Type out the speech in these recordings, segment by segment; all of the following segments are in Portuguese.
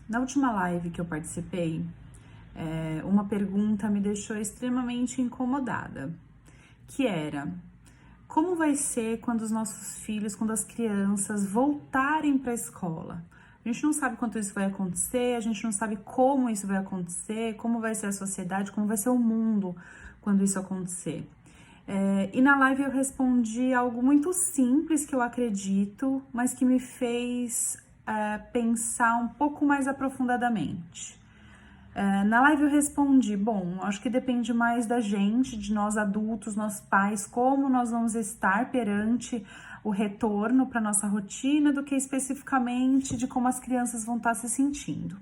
Na última live que eu participei, uma pergunta me deixou extremamente incomodada, que era: como vai ser quando os nossos filhos, quando as crianças voltarem para a escola? A gente não sabe quanto isso vai acontecer, a gente não sabe como isso vai acontecer, como vai ser a sociedade, como vai ser o mundo quando isso acontecer. E na live eu respondi algo muito simples que eu acredito, mas que me fez pensar um pouco mais aprofundadamente. Na live eu respondi, bom, acho que depende mais da gente, de nós adultos, nós pais, como nós vamos estar perante o retorno para nossa rotina, do que especificamente de como as crianças vão estar se sentindo.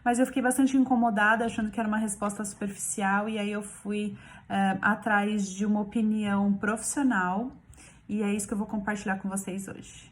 Mas eu fiquei bastante incomodada, achando que era uma resposta superficial, e aí eu fui atrás de uma opinião profissional, e é isso que eu vou compartilhar com vocês hoje.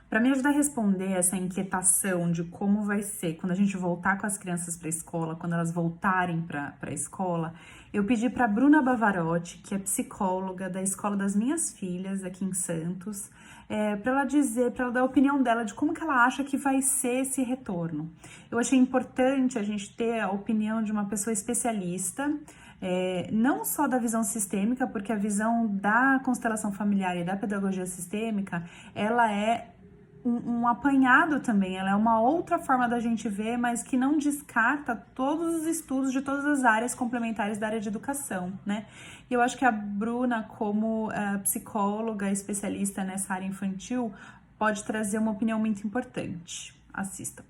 Para me ajudar a responder essa inquietação de como vai ser quando a gente voltar com as crianças para a escola, quando elas voltarem para a escola, eu pedi para Bruna Bavarotti, que é psicóloga da escola das minhas filhas aqui em Santos, para ela dar a opinião dela de como que ela acha que vai ser esse retorno. Eu achei importante a gente ter a opinião de uma pessoa especialista, não só da visão sistêmica, porque a visão da constelação familiar e da pedagogia sistêmica, ela é um apanhado também, ela é uma outra forma da gente ver, mas que não descarta todos os estudos de todas as áreas complementares da área de educação, né? E eu acho que a Bruna, como psicóloga, especialista nessa área infantil, pode trazer uma opinião muito importante. Assistam.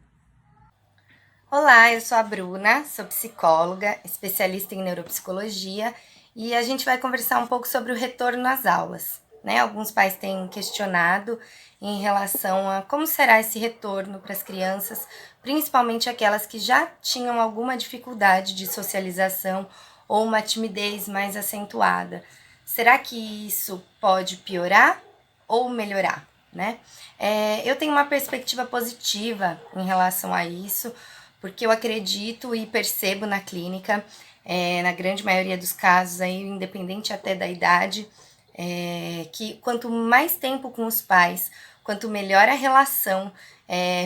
Olá, eu sou a Bruna, sou psicóloga, especialista em neuropsicologia e a gente vai conversar um pouco sobre o retorno às aulas, né? Alguns pais têm questionado em relação a como será esse retorno para as crianças, principalmente aquelas que já tinham alguma dificuldade de socialização ou uma timidez mais acentuada. Será que isso pode piorar ou melhorar, né? Eu tenho uma perspectiva positiva em relação a isso, porque eu acredito e percebo na clínica, na grande maioria dos casos, aí, independente até da idade, que quanto mais tempo com os pais, quanto melhor a relação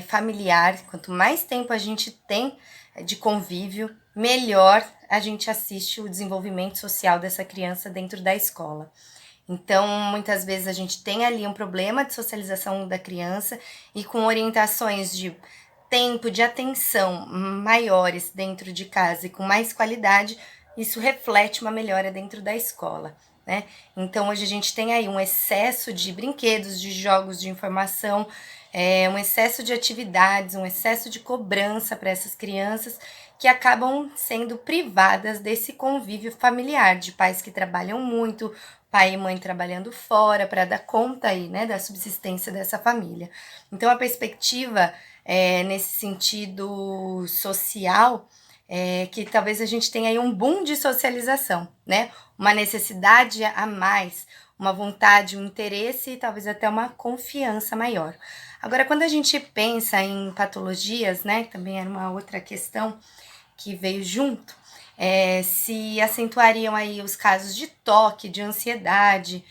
familiar, quanto mais tempo a gente tem de convívio, melhor a gente assiste o desenvolvimento social dessa criança dentro da escola. Então, muitas vezes a gente tem ali um problema de socialização da criança e com orientações de tempo de atenção maiores dentro de casa e com mais qualidade, isso reflete uma melhora dentro da escola, né? Então, hoje a gente tem aí um excesso de brinquedos, de jogos de informação, um excesso de atividades, um excesso de cobrança para essas crianças que acabam sendo privadas desse convívio familiar, de pais que trabalham muito, pai e mãe trabalhando fora para dar conta aí, né, da subsistência dessa família. Então, a perspectiva nesse sentido social, que talvez a gente tenha aí um boom de socialização, né? Uma necessidade a mais, uma vontade, um interesse e talvez até uma confiança maior. Agora, quando a gente pensa em patologias, né, também era uma outra questão que veio junto, se acentuariam aí os casos de toque, de ansiedade.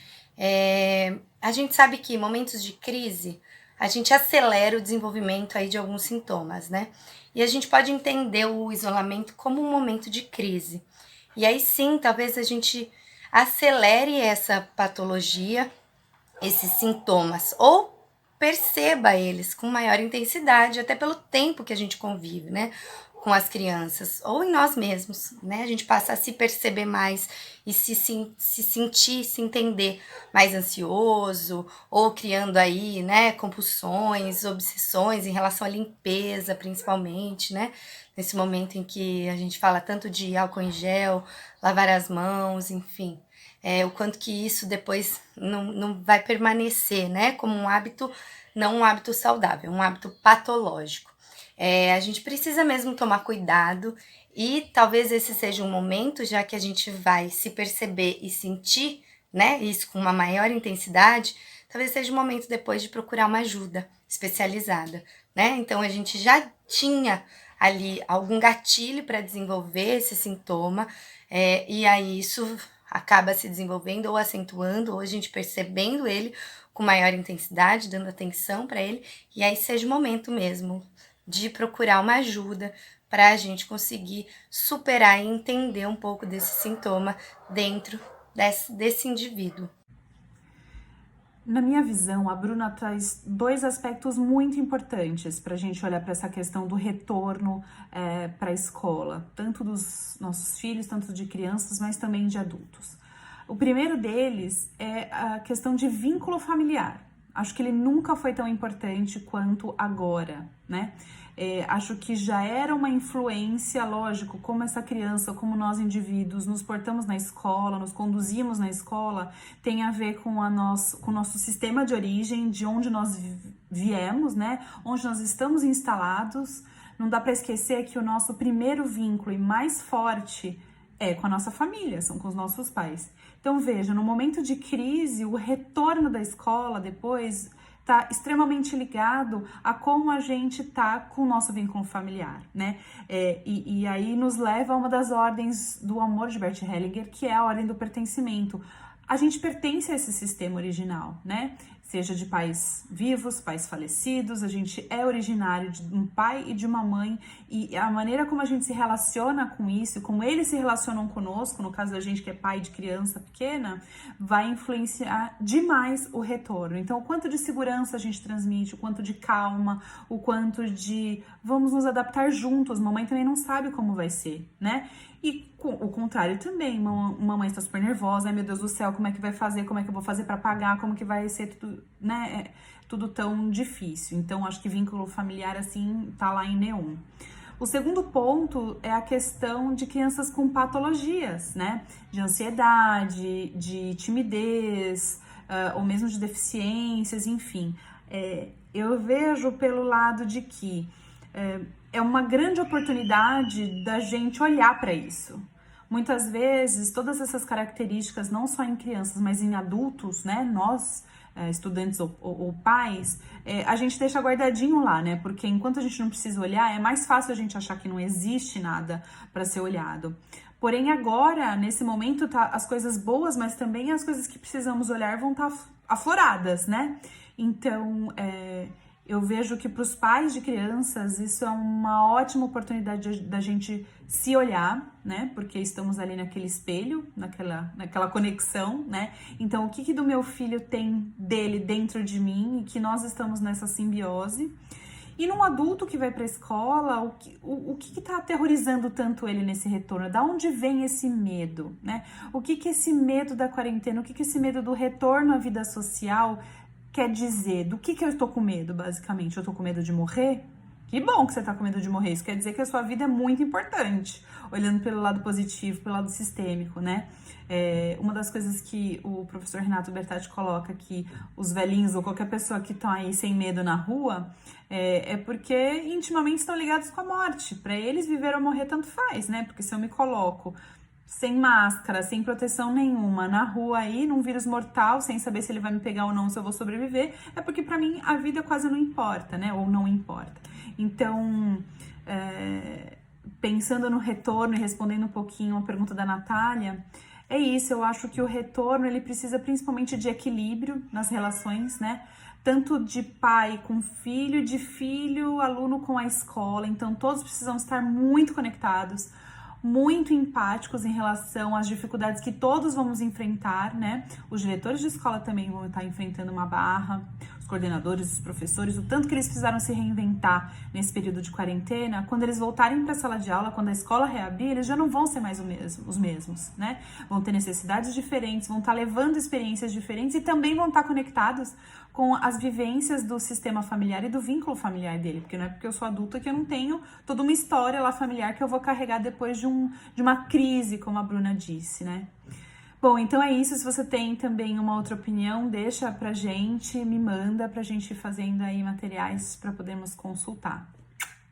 A gente sabe que em momentos de crise, a gente acelera o desenvolvimento aí de alguns sintomas, né? E a gente pode entender o isolamento como um momento de crise. E aí sim, talvez a gente acelere essa patologia, esses sintomas, ou perceba eles com maior intensidade, até pelo tempo que a gente convive, né, com as crianças, ou em nós mesmos, né, a gente passa a se perceber mais e se sentir, se entender mais ansioso, ou criando aí, né, compulsões, obsessões em relação à limpeza, principalmente, né, nesse momento em que a gente fala tanto de álcool em gel, lavar as mãos, enfim, o quanto que isso depois não vai permanecer, né, como um hábito, não um hábito saudável, um hábito patológico. A gente precisa mesmo tomar cuidado e talvez esse seja um momento, já que a gente vai se perceber e sentir, né, isso com uma maior intensidade, talvez seja o momento depois de procurar uma ajuda especializada, né? Então a gente já tinha ali algum gatilho para desenvolver esse sintoma, e aí isso acaba se desenvolvendo ou acentuando, ou a gente percebendo ele com maior intensidade, dando atenção para ele, e aí seja o momento mesmo de procurar uma ajuda para a gente conseguir superar e entender um pouco desse sintoma dentro desse indivíduo. Na minha visão, a Bruna traz dois aspectos muito importantes para a gente olhar para essa questão do retorno para a escola, tanto dos nossos filhos, tanto de crianças, mas também de adultos. O primeiro deles é a questão de vínculo familiar. Acho que ele nunca foi tão importante quanto agora, né? Acho que já era uma influência, lógico, como essa criança, como nós indivíduos nos portamos na escola, nos conduzimos na escola, tem a ver com o nosso sistema de origem, de onde nós viemos, né? Onde nós estamos instalados. Não dá para esquecer que o nosso primeiro vínculo e mais forte é com a nossa família, são com os nossos pais. Então veja, no momento de crise, o retorno da escola depois está extremamente ligado a como a gente tá com o nosso vínculo familiar, né? E aí nos leva a uma das ordens do amor de Bert Hellinger, que é a ordem do pertencimento. A gente pertence a esse sistema original, né? Seja de pais vivos, pais falecidos, a gente é originário de um pai e de uma mãe, e a maneira como a gente se relaciona com isso, como eles se relacionam conosco, no caso da gente que é pai de criança pequena, vai influenciar demais o retorno. Então, o quanto de segurança a gente transmite, o quanto de calma, o quanto de vamos nos adaptar juntos, mamãe também não sabe como vai ser, né? E o contrário também, mamãe está super nervosa, ai meu Deus do céu, como é que vai fazer, como é que eu vou fazer para pagar, como que vai ser tudo, né, tudo tão difícil. Então, acho que vínculo familiar, assim, tá lá em neon. O segundo ponto é a questão de crianças com patologias, né, de ansiedade, de timidez, ou mesmo de deficiências, enfim. Eu vejo pelo lado de que é uma grande oportunidade da gente olhar para isso. Muitas vezes, todas essas características, não só em crianças, mas em adultos, né? Nós, estudantes ou pais, a gente deixa guardadinho lá, né? Porque enquanto a gente não precisa olhar, é mais fácil a gente achar que não existe nada para ser olhado. Porém, agora, nesse momento, tá as coisas boas, mas também as coisas que precisamos olhar vão estar afloradas, né? Então, eu vejo que para os pais de crianças isso é uma ótima oportunidade da gente se olhar, né? Porque estamos ali naquele espelho, naquela conexão, né? Então, o que do meu filho tem dele dentro de mim e que nós estamos nessa simbiose. E num adulto que vai para a escola, o que tá aterrorizando tanto ele nesse retorno? Da onde vem esse medo, né? O que esse medo da quarentena, o que esse medo do retorno à vida social quer dizer? Do que eu tô com medo, basicamente? Eu tô com medo de morrer? Que bom que você tá com medo de morrer. Isso quer dizer que a sua vida é muito importante. Olhando pelo lado positivo, pelo lado sistêmico, né? Uma das coisas que o professor Renato Bertatti coloca que os velhinhos ou qualquer pessoa que tá aí sem medo na rua é porque intimamente estão ligados com a morte. Para eles, viver ou morrer tanto faz, né? Porque se eu me coloco sem máscara, sem proteção nenhuma, na rua aí, num vírus mortal, sem saber se ele vai me pegar ou não, se eu vou sobreviver, é porque pra mim a vida quase não importa, né? Ou não importa. Então, pensando no retorno e respondendo um pouquinho a pergunta da Natália, é isso, eu acho que o retorno, ele precisa principalmente de equilíbrio nas relações, né? Tanto de pai com filho, de filho, aluno com a escola, então todos precisam estar muito conectados, muito empáticos em relação às dificuldades que todos vamos enfrentar, né? Os diretores de escola também vão estar enfrentando uma barra, os coordenadores, os professores, o tanto que eles precisaram se reinventar nesse período de quarentena. Quando eles voltarem para a sala de aula, quando a escola reabrir, eles já não vão ser mais os mesmos, né? Vão ter necessidades diferentes, vão estar levando experiências diferentes e também vão estar conectados com as vivências do sistema familiar e do vínculo familiar dele, porque não é porque eu sou adulta que eu não tenho toda uma história lá familiar que eu vou carregar depois de uma crise, como a Bruna disse, né? Bom, então é isso. Se você tem também uma outra opinião, deixa pra gente, me manda pra gente ir fazendo aí materiais pra podermos consultar.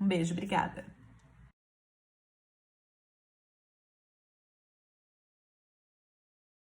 Um beijo, obrigada!